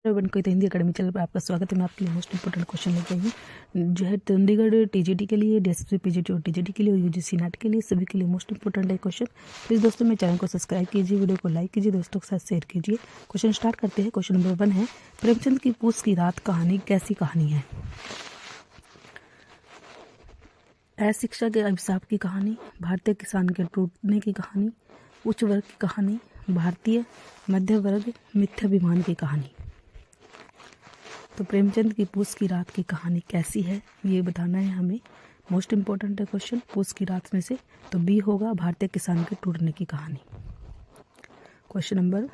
बन कोई तो हिंदी अकेडमी चैनल पर आपका स्वागत है। मैं आपके लिए मोस्ट इंपोर्टेंट क्वेश्चन लेके आई हूँ जो है चंडीगढ़ टीजीटी के लिए, डीएसपी पीजीटी और टीजीटी के लिए और यूजीसी नेट के लिए सभी के लिए मोस्ट इंपोर्टेंट है क्वेश्चन। प्लीज़ दोस्तों मेरे चैनल को सब्सक्राइब कीजिए, वीडियो को लाइक कीजिए, दोस्तों के साथ शेयर कीजिए। क्वेश्चन स्टार्ट करते हैं। क्वेश्चन नंबर 1 है, प्रेमचंद की पूस की रात कहानी कैसी कहानी है? अशिक्षा के अभिशाप की कहानी, भारतीय किसान के टूटने की कहानी, उच्च वर्ग की कहानी, भारतीय मध्य वर्ग मिथ्याभिमान की कहानी। तो प्रेमचंद की पूस की रात की कहानी कैसी है ये बताना है हमें। मोस्ट इम्पोर्टेंट है क्वेश्चन पूस की रात में से, तो बी होगा भारतीय किसान के टूटने की कहानी। क्वेश्चन नंबर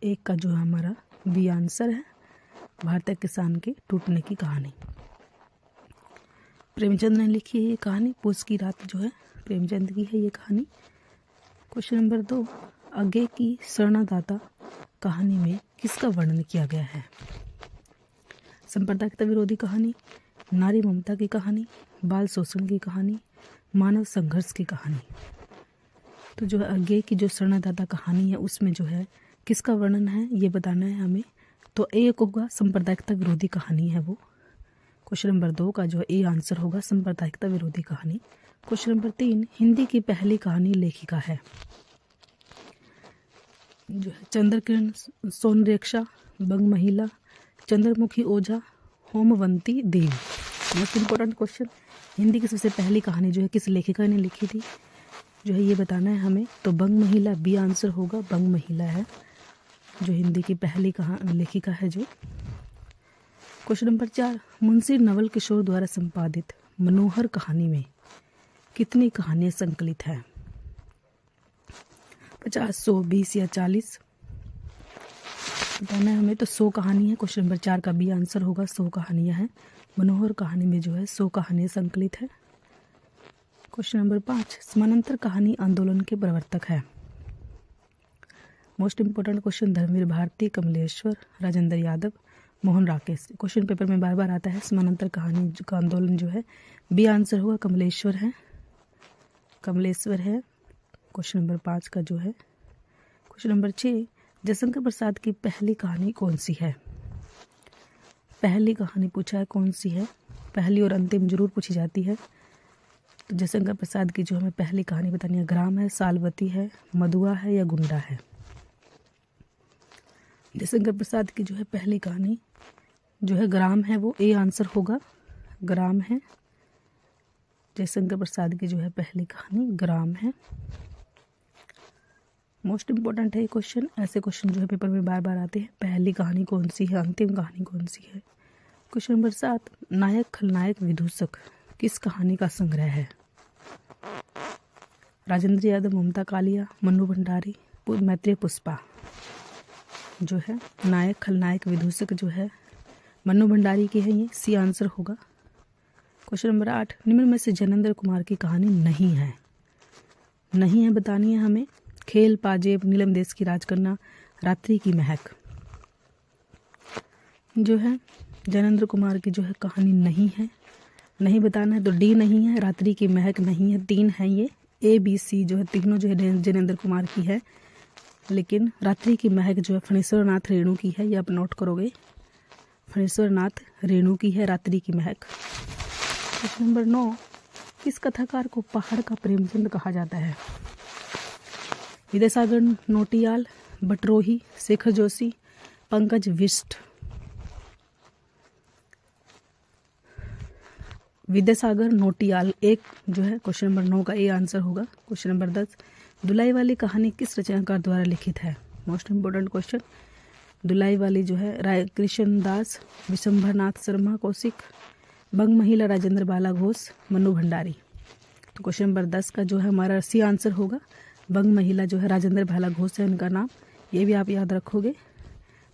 1 का जो है हमारा बी आंसर है, भारतीय किसान के टूटने की कहानी। प्रेमचंद ने लिखी है ये कहानी, पूस की रात जो है प्रेमचंद की है ये कहानी। क्वेश्चन नंबर 2, आगे की शरणदाता कहानी में किसका वर्णन किया गया है? सांप्रदायिकता विरोधी कहानी, नारी ममता की कहानी, बाल शोषण की कहानी, मानव संघर्ष की कहानी। तो जो है आगे की जो शरणदाता कहानी है उसमें जो है किसका वर्णन है ये बताना है हमें। तो एक होगा सांप्रदायिकता विरोधी कहानी है वो। क्वेश्चन नंबर 2 का जो है ए आंसर होगा सांप्रदायिकता विरोधी कहानी। क्वेश्चन नंबर 3, हिंदी की पहली कहानी लेखिका है जो है चंद्रकिरण सोनरेखा, बंग महिला, चंद्रमुखी ओझा, होमवंती देवी। मोस्ट इम्पोर्टेंट क्वेश्चन, हिंदी की सबसे पहली कहानी जो है किस लेखिका ने लिखी थी जो है ये बताना है हमें। तो बंग महिला बी आंसर होगा, बंग महिला है जो हिंदी की पहली लेखिका है जो। क्वेश्चन नंबर 4, मुंशी नवल किशोर द्वारा संपादित मनोहर कहानी में कितनी कहानियां संकलित है? 50, 100, 20 या 40 बताना है हमें। तो 100 कहानी है। क्वेश्चन नंबर 4 का बी आंसर होगा, 100 कहानियां हैं। मनोहर कहानी में जो है 100 कहानियां संकलित है। क्वेश्चन नंबर 5, समानांतर कहानी आंदोलन के प्रवर्तक है। Most important question, Dharamvir Bharati, Kamleshwar, Rajendra Yadav, Mohan Rakesh. Question paper में बार बार आता है समानांतर कहानी का आंदोलन जो है बी आंसर होगा, कमलेश्वर है, कमलेश्वर है। क्वेश्चन नंबर 5 का जो है। क्वेश्चन नंबर 6, जयशंकर प्रसाद की पहली कहानी कौन सी है? पहली कहानी पूछा है कौन सी है, पहली और अंतिम जरूर पूछी जाती है। तो जयशंकर प्रसाद की जो हमें पहली कहानी बतानी है, ग्राम है, सालवती है, मधुआ है या गुंडा है? जयशंकर प्रसाद की जो है पहली कहानी जो है ग्राम है, वो ए आंसर होगा, ग्राम है। जयशंकर प्रसाद की जो है पहली कहानी ग्राम है। मोस्ट इम्पोर्टेंट है ये क्वेश्चन, ऐसे क्वेश्चन जो है पेपर में बार बार आते हैं। पहली कहानी कौन सी है, अंतिम कहानी कौन सी है? क्वेश्चन नंबर 7, नायक खलनायक विदूषक किस कहानी का संग्रह है? राजेंद्र यादव, ममता कालिया, मन्नू भंडारी, मैत्रेय पुष्पा। जो है नायक खलनायक विदूषक जो है मन्नू भंडारी की है, ये सी आंसर होगा। क्वेश्चन नंबर 8, निम्न में से जैनेंद्र कुमार की कहानी नहीं है, नहीं है बतानी है हमें। खेल, पाजेब, नीलम देश की राजकन्या, रात्रि की महक। जो है जैनेंद्र कुमार की जो है कहानी नहीं है, नहीं बताना है। तो डी नहीं है, रात्रि की महक नहीं है, 3 है ये, ए बी सी जो है तीनों जो है जैनेंद्र कुमार की है। लेकिन रात्रि की महक जो है फणेश्वर नाथ रेणु की है, ये आप नोट करोगे, फणेश्वर नाथ रेणु की है रात्रि की महक। क्वेश्चन नंबर 9, किस कथाकार को पहाड़ का प्रेमचंद कहा जाता है? विद्यासागर नोटियाल, बटरोही, शेखर जोशी, पंकज बिष्ट। विद्यासागर नोटियाल एक जो है क्वेश्चन नंबर 9 का ए आंसर होगा। क्वेश्चन नंबर 10, दुलाई वाली कहानी किस रचनाकार द्वारा लिखित है? मोस्ट इम्पोर्टेंट क्वेश्चन, दुलाई वाली जो है राय कृष्ण दास, विशंभरनाथ शर्मा कौशिक, बंग महिला राजेंद्र बाला घोष, मन्नू भंडारी। तो क्वेश्चन नंबर 10 का जो है हमारा सी आंसर होगा, बंग महिला जो है राजेंद्र बाला घोष है उनका नाम, ये भी आप याद रखोगे।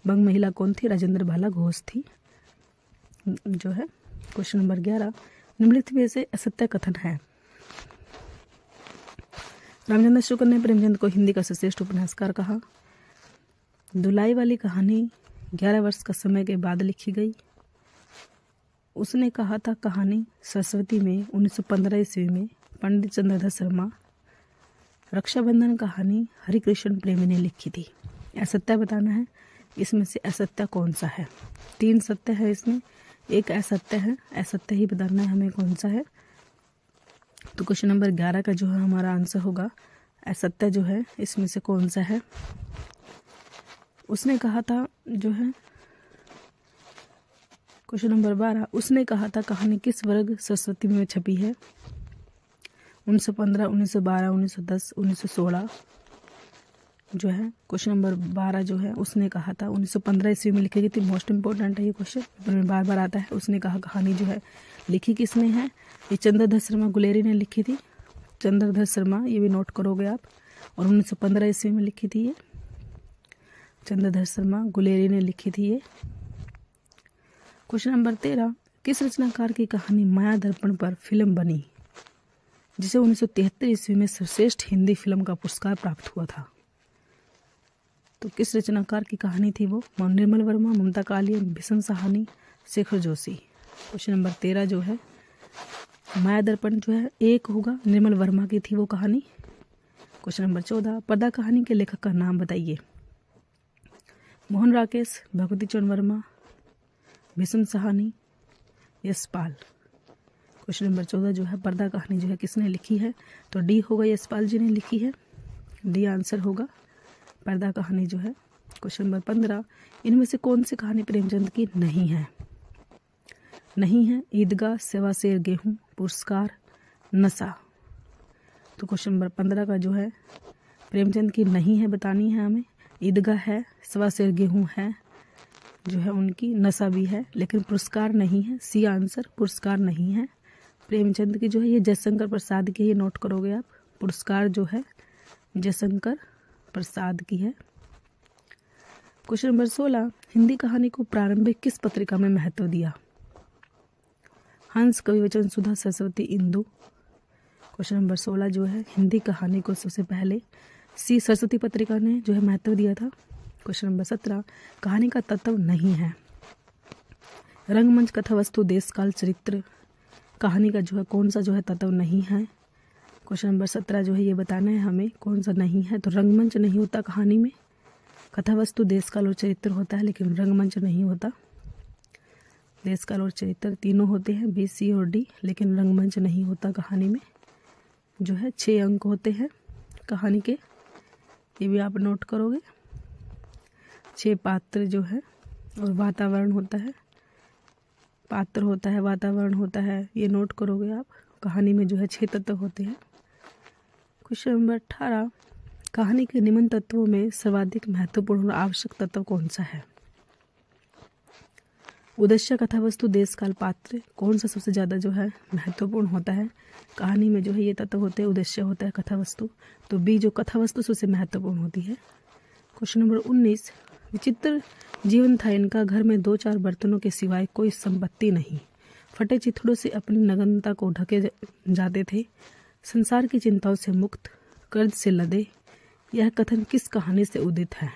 बंग महिला कौन थी? राजेंद्र बाला घोष थी जो है। क्वेश्चन नंबर 11, निम्नलिखित में से असत्य कथन है। रामचंद्र शुक्ल ने प्रेमचंद को हिंदी का सर्वश्रेष्ठ उपन्यासकार कहा। दुलाई वाली कहानी 11 वर्ष का समय के बाद लिखी गई। उसने कहा था कहानी सरस्वती में 1915 ईस्वी में पंडित चंद्रधर शर्मा। रक्षाबंधन कहानी हरिकृष्ण प्रेमी ने लिखी थी। असत्य बताना है। इसमें से असत्य कौन सा है? 3 सत्य है इसमें, एक असत्य है, असत्य ही बताना है हमें कौन सा है। तो क्वेश्चन नंबर 11 का जो है हमारा आंसर होगा असत्य जो है इसमें से कौन सा है। उसने कहा था जो है क्वेश्चन नंबर 12, उसने कहा था कहानी किस वर्ग सरस्वती में छपी है? 1915, 1912, 1910, 1916 जो है क्वेश्चन नंबर 12 जो है उसने कहा था 1915 ईस्वी में लिखी गई थी। मोस्ट इंपॉर्टेंट है ये क्वेश्चन, पेपर में बार बार आता है। उसने कहा कहानी जो है लिखी किसने है? ये चंद्रधर शर्मा गुलेरी ने लिखी थी। चंद्रधर शर्मा, ये भी नोट करोगे आप। और 1915 ईस्वी में लिखी थी ये, चंद्रधर शर्मा गुलेरी ने लिखी थी ये। क्वेश्चन नंबर 13, किस रचनाकार की कहानी माया दर्पण पर फिल्म बनी, जिसे 1973 ईस्वी में सर्वश्रेष्ठ हिंदी फिल्म का पुरस्कार प्राप्त हुआ था? तो किस रचनाकार की कहानी थी वो? निर्मल वर्मा, ममता कालिया, भीषम साहनी, शेखर जोशी। क्वेश्चन नंबर 13 जो है माया दर्पण जो है एक होगा, निर्मल वर्मा की थी वो कहानी। क्वेश्चन नंबर 14, पर्दा कहानी के लेखक का नाम बताइए। मोहन राकेश, भगवती चरण वर्मा, भीषम साहनी, यशपाल। क्वेश्चन नंबर 14 जो है पर्दा कहानी जो है किसने लिखी है? तो डी होगा, यशपाल जी ने लिखी है। डी आंसर होगा पर्दा कहानी जो है। क्वेश्चन नंबर 15, इनमें से कौन सी कहानी प्रेमचंद की नहीं है? नहीं है ईदगाह, सेवा शेर गेहूं, पुरस्कार, नशा। तो क्वेश्चन नंबर 15 का जो है प्रेमचंद की नहीं है बतानी है हमें। ईदगाह है, सेवा शेर गेहूं है जो है उनकी, नशा भी है, लेकिन पुरस्कार नहीं है। सी आंसर, पुरस्कार नहीं है प्रेमचंद की जो है। ये जयशंकर प्रसाद की, ये नोट करोगे आप। पुरस्कार जो है जयशंकर प्रसाद की है। क्वेश्चन नंबर 16, हिंदी कहानी को प्रारंभिक किस पत्रिका में महत्व दिया? हंस, कविवचन, सुधा, सरस्वती, इंदु। क्वेश्चन नंबर 16 जो है हिंदी कहानी को सबसे पहले सी सरस्वती पत्रिका ने जो है महत्व दिया था। क्वेश्चन नंबर 17, कहानी का तत्व नहीं है। रंगमंच, कथा वस्तु, देश काल, चरित्र। कहानी का जो है कौन सा जो है तत्व नहीं है? क्वेश्चन नंबर 17 जो है ये बताना है हमें कौन सा नहीं है। तो रंगमंच नहीं होता कहानी में, कथा वस्तु, देश काल और चरित्र होता है, लेकिन रंगमंच नहीं होता। देश काल और चरित्र तीनों होते हैं, बी, सी और डी, लेकिन रंगमंच नहीं होता कहानी में। जो है 6 अंक होते हैं कहानी के, ये भी आप नोट करोगे। 6 पात्र जो है और वातावरण होता है, पात्र होता है, वातावरण होता है, ये नोट करोगे आप। कहानी में जो है 6 तत्व होते हैं। क्वेश्चन नंबर 18, कहानी के निम्न तत्वों में सर्वाधिक महत्वपूर्ण और आवश्यक तत्व कौन सा है? उद्देश्य, कथा वस्तु, देश काल, पात्र। कौन सा सबसे ज़्यादा जो है महत्वपूर्ण होता है कहानी में? जो है ये तत्व होते हैं, उद्देश्य होता है, कथा वस्तु। तो बी जो कथा वस्तु सबसे महत्वपूर्ण होती है। क्वेश्चन नंबर 19, विचित्र जीवन था इनका, घर में 2-4 बर्तनों के सिवाय कोई संपत्ति नहीं, फटे चिथड़ों से अपनी नग्नता को ढके जाते थे, संसार की चिंताओं से मुक्त, कर्ज से लदे। यह कथन किस कहानी से उदित है?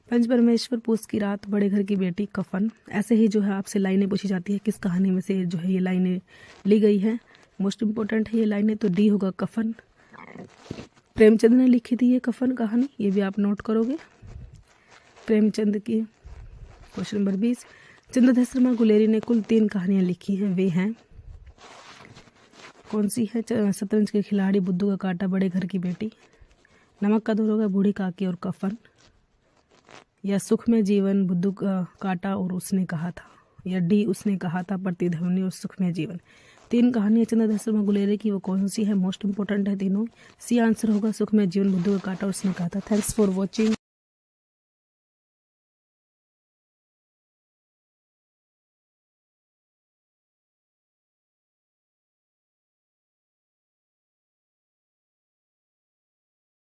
पंच परमेश्वर, पूस की रात, बड़े घर की बेटी, कफन। ऐसे ही जो है आपसे लाइनें पूछी जाती है, किस कहानी में से जो है ये लाइनें ली गई है। मोस्ट इंपॉर्टेंट है ये लाइनें, तो डी होगा कफन। प्रेमचंद ने लिखी थी ये कफन कहानी, ये भी आप नोट करोगे प्रेमचंद की। क्वेश्चन नंबर 20, चंद्रधर शर्मा गुलेरी ने कुल 3 कहानियां लिखी हैं, वे हैं कौन सी है? शतरंज के खिलाड़ी, बुद्धू का कांटा, बड़े घर की बेटी। नमक का धोरोगा, बूढ़ी काकी और कफन। या सुख में जीवन, बुद्धू का कांटा और उसने कहा था। या डी उसने कहा था, प्रतिध्वनि और सुख में जीवन। 3 कहानियां चंद्रधर शर्मा गुलेरी की, वो कौन सी है? मोस्ट इंपॉर्टेंट है तीनों। सी आंसर होगा सुख में जीवन, बुद्धू का कांटा और उसने कहा था। Thanks for watching.